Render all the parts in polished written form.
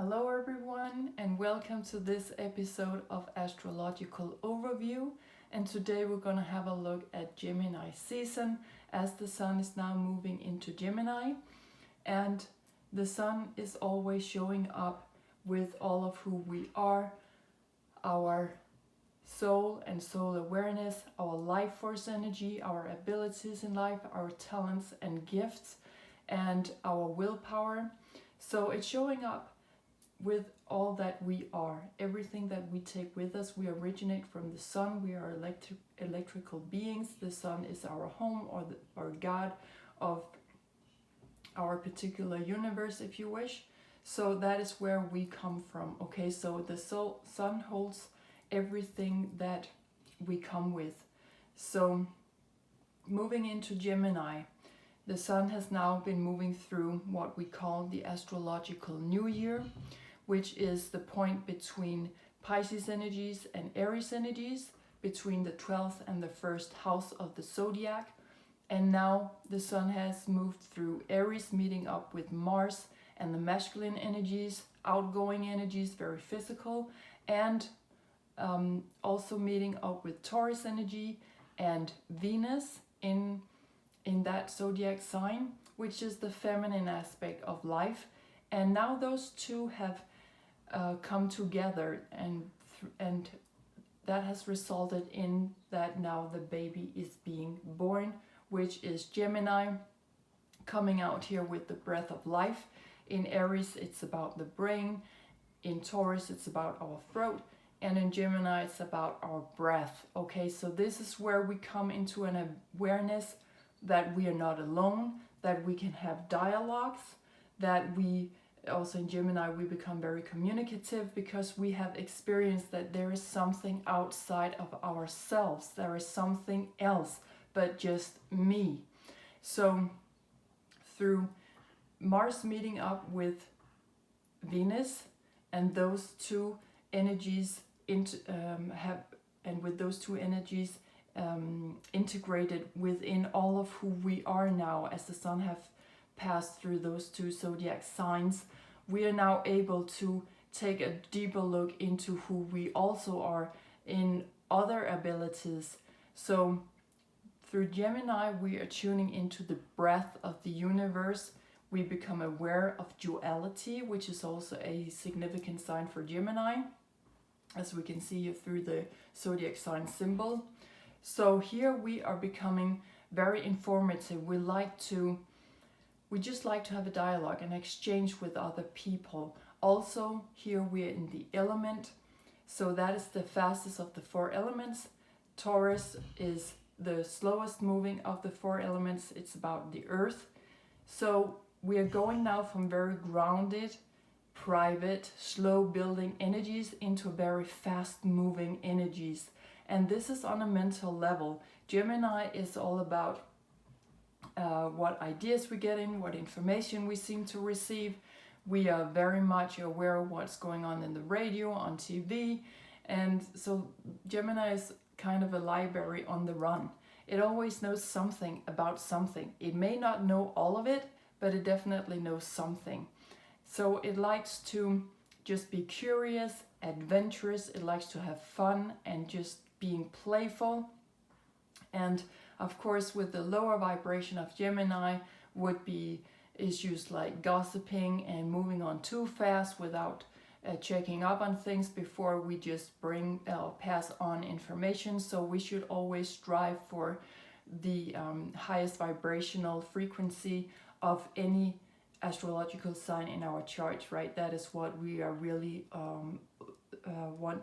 Hello everyone and welcome to this episode of Astrological Overview, and today we're going to have a look at Gemini season as the sun is now moving into Gemini, and the sun is always showing up with all of who we are, our soul and soul awareness, our life force energy, our abilities in life, our talents and gifts, and our willpower. So it's showing up with all that we are, everything that we take with us. We originate from the sun. We are electrical beings. The sun is our home, or God of our particular universe, if you wish. So that is where we come from. Okay, so the sun holds everything that we come with. So moving into Gemini, the sun has now been moving through what we call the astrological new year, which is the point between Pisces energies and Aries energies, between the 12th and the 1st house of the zodiac. And now the sun has moved through Aries, meeting up with Mars and the masculine energies, outgoing energies, very physical, and also meeting up with Taurus energy and Venus in that zodiac sign, which is the feminine aspect of life. And now those two have come together, and that has resulted in that now the baby is being born, which is Gemini, coming out here with the breath of life. In Aries it's about the brain, in Taurus it's about our throat, and in Gemini it's about our breath. Okay, so this is where we come into an awareness that we are not alone, that we can have dialogues, that we also in Gemini we become very communicative because we have experienced that there is something outside of ourselves, there is something else but just me. So through Mars meeting up with Venus, and those two energies integrated within all of who we are now, as the sun have passed through those two zodiac signs, we are now able to take a deeper look into who we also are in other abilities. So through Gemini we are tuning into the breath of the universe. We become aware of duality, which is also a significant sign for Gemini, as we can see here through the zodiac sign symbol. So here we are becoming very informative. We just like to have a dialogue and exchange with other people. Also, here we are in the element. So that is the fastest of the four elements. Taurus is the slowest moving of the four elements. It's about the earth. So we are going now from very grounded, private, slow building energies into very fast moving energies. And this is on a mental level. Gemini is all about what ideas we get in, what information we seem to receive. We are very much aware of what's going on in the radio, on TV, and so Gemini is kind of a library on the run. It always knows something about something. It may not know all of it, but it definitely knows something. So it likes to just be curious, adventurous. It likes to have fun and just being playful. And of course, with the lower vibration of Gemini would be issues like gossiping and moving on too fast without checking up on things before we just pass on information. So we should always strive for the highest vibrational frequency of any astrological sign in our chart, right? That is what we are really want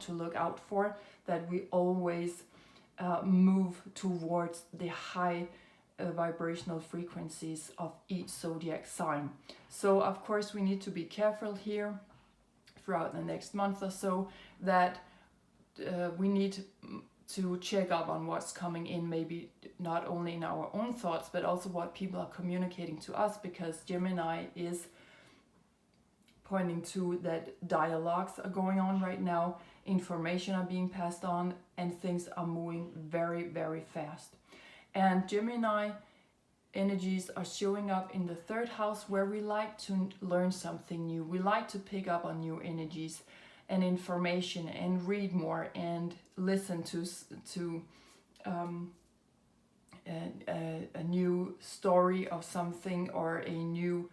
to look out for, that we always move towards the high vibrational frequencies of each zodiac sign. So of course we need to be careful here throughout the next month or so, that we need to check up on what's coming in, maybe not only in our own thoughts but also what people are communicating to us, because Gemini is pointing to that dialogues are going on right now, information are being passed on, and things are moving very, very fast. And Gemini energies are showing up in the third house, where we like to learn something new. We like to pick up on new energies and information and read more and listen to a new story of something, or a new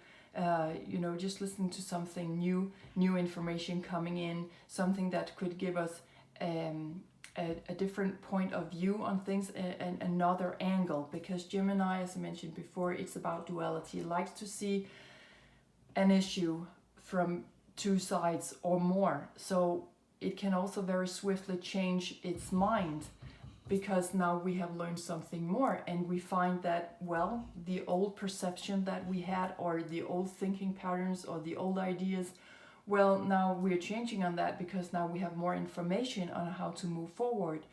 just listen to something new information coming in, something that could give us a different point of view on things, and another angle. Because Gemini, as I mentioned before, it's about duality. It likes to see an issue from two sides or more. So it can also very swiftly change its mind, because now we have learned something more, and we find that, well, the old perception that we had, or the old thinking patterns, or the old ideas, well, now we're changing on that, because now we have more information on how to move forward.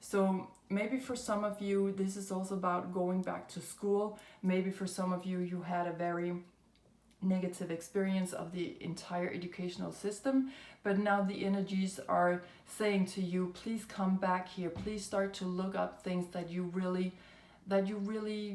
So maybe for some of you, this is also about going back to school. Maybe for some of you, you had a very negative experience of the entire educational system, but now the energies are saying to you, please come back here, please start to look up things that you really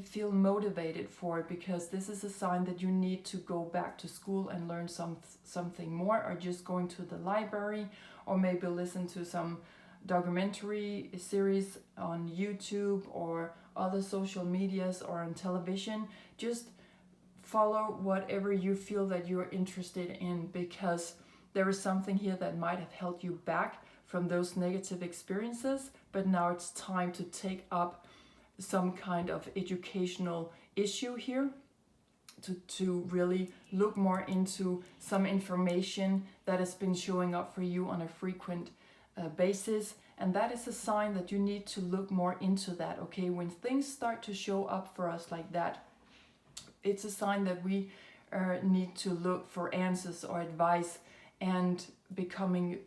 feel motivated for, because this is a sign that you need to go back to school and learn something more, or just going to the library, or maybe listen to some documentary series on YouTube or other social medias or on television. Just follow whatever you feel that you're interested in, because there is something here that might have held you back from those negative experiences, but now it's time to take up some kind of educational issue here, to really look more into some information that has been showing up for you on a frequent basis. And that is a sign that you need to look more into that. Okay, when things start to show up for us like that, it's a sign that we need to look for answers or advice, and becoming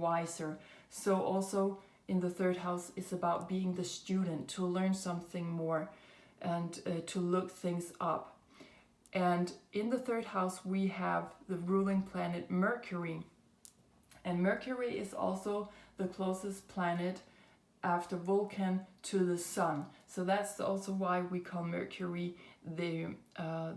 wiser. So also in the third house, it's about being the student, to learn something more, and to look things up. And in the third house, we have the ruling planet Mercury. And Mercury is also the closest planet after Vulcan to the sun. So that's also why we call Mercury the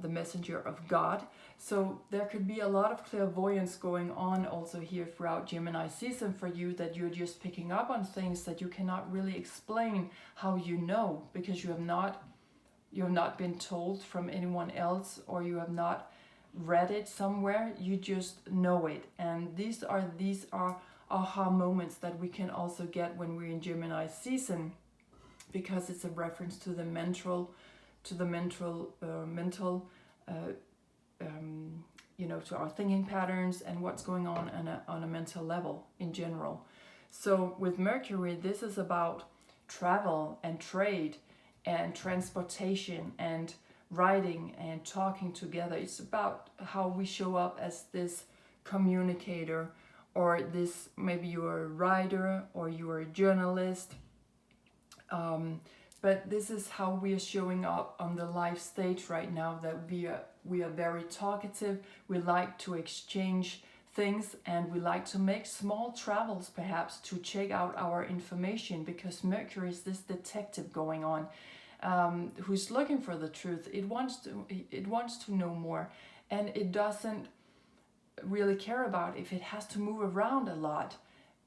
messenger of God. So there could be a lot of clairvoyance going on also here throughout Gemini season for you, that you're just picking up on things that you cannot really explain how you know, because you have not been told from anyone else, or you have not read it somewhere. You just know it. And these are aha moments that we can also get when we're in Gemini season, because it's a reference to the mental, to our thinking patterns and what's going on a mental level in general. So with Mercury, this is about travel and trade and transportation and writing and talking together. It's about how we show up as this communicator, or this, maybe you're a writer or you're a journalist, but this is how we are showing up on the life stage right now, that we are very talkative. We like to exchange things, and we like to make small travels perhaps to check out our information, because Mercury is this detective going on, who's looking for the truth. It wants to know more, and it doesn't really care about if it has to move around a lot.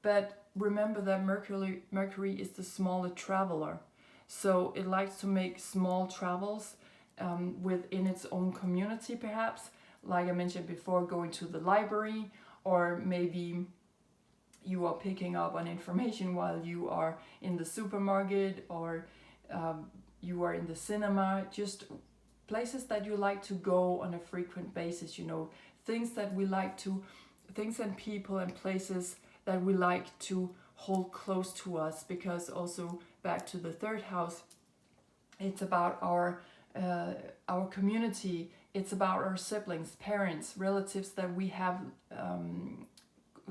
But remember that Mercury is the smaller traveler, so it likes to make small travels within its own community, perhaps, like I mentioned before, going to the library, or maybe you are picking up on information while you are in the supermarket, or you are in the cinema, just places that you like to go on a frequent basis, things and people and places that we like to hold close to us, because also back to the third house, it's about our community. It's about our siblings, parents, relatives that we have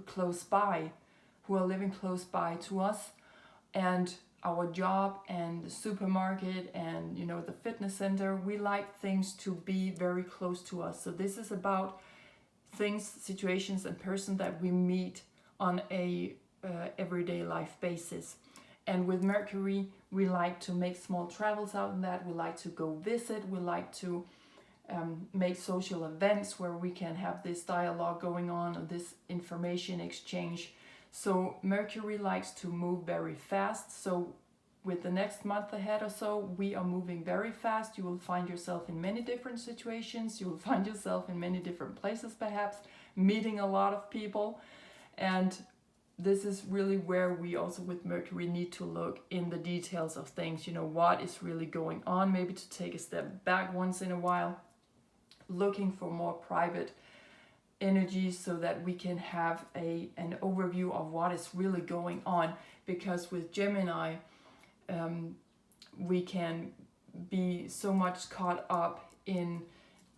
close by, who are living close by to us, and our job and the supermarket and the fitness center. We like things to be very close to us. So this is about things, situations, and person that we meet on a everyday life basis. And with Mercury, we like to make small travels out in that. We like to go visit. We like to make social events where we can have this dialogue going on and this information exchange. So Mercury likes to move very fast. So with the next month ahead or so, we are moving very fast. You will find yourself in many different situations. You will find yourself in many different places, perhaps meeting a lot of people. And this is really where we also with Mercury need to look in the details of things, you know, what is really going on, maybe to take a step back once in a while, looking for more private energies so that we can have an overview of what is really going on. Because with Gemini, we can be so much caught up in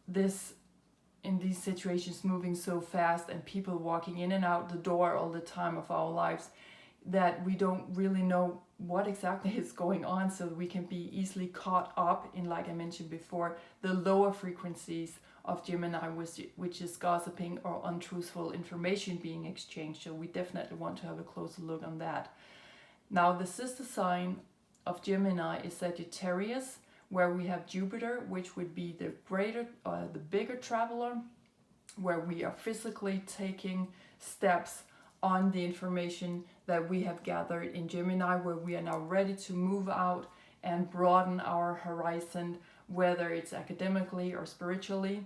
these situations moving so fast and people walking in and out the door all the time of our lives that we don't really know what exactly is going on. So we can be easily caught up in, like I mentioned before, the lower frequencies of Gemini, which is gossiping or untruthful information being exchanged. So we definitely want to have a closer look on that. Now, the sister sign of Gemini is Sagittarius, where we have Jupiter, which would be the bigger traveler, where we are physically taking steps on the information that we have gathered in Gemini, where we are now ready to move out and broaden our horizon, whether it's academically or spiritually,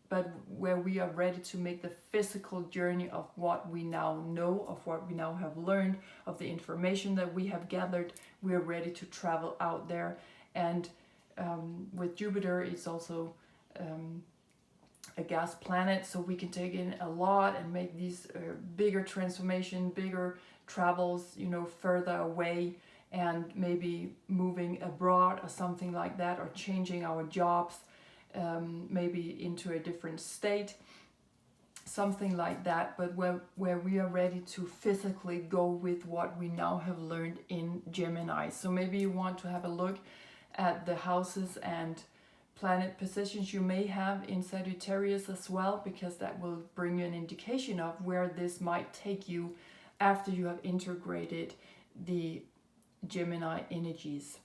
but where we are ready to make the physical journey of what we now know, of what we now have learned, of the information that we have gathered. We are ready to travel out there. And with Jupiter, it's also a gas planet, so we can take in a lot and make these bigger transformation, bigger travels, you know, further away, and maybe moving abroad or something like that, or changing our jobs, maybe into a different state, something like that, but where we are ready to physically go with what we now have learned in Gemini. So maybe you want to have a look at the houses and planet positions you may have in Sagittarius as well, because that will bring you an indication of where this might take you after you have integrated the Gemini energies.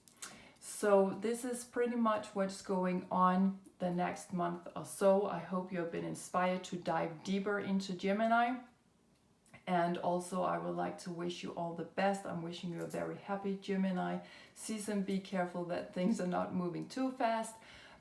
So this is pretty much what's going on the next month or so. I hope you have been inspired to dive deeper into Gemini. And also I would like to wish you all the best. I'm wishing you a very happy Gemini season. Be careful that things are not moving too fast.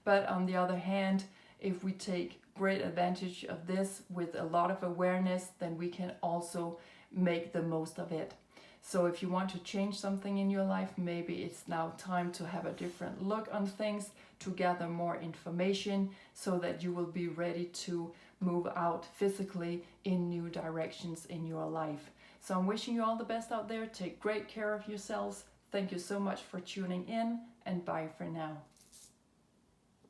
But on the other hand, if we take great advantage of this with a lot of awareness, then we can also make the most of it. So if you want to change something in your life, maybe it's now time to have a different look on things, to gather more information so that you will be ready to move out physically in new directions in your life. So I'm wishing you all the best out there. Take great care of yourselves. Thank you so much for tuning in, and bye for now.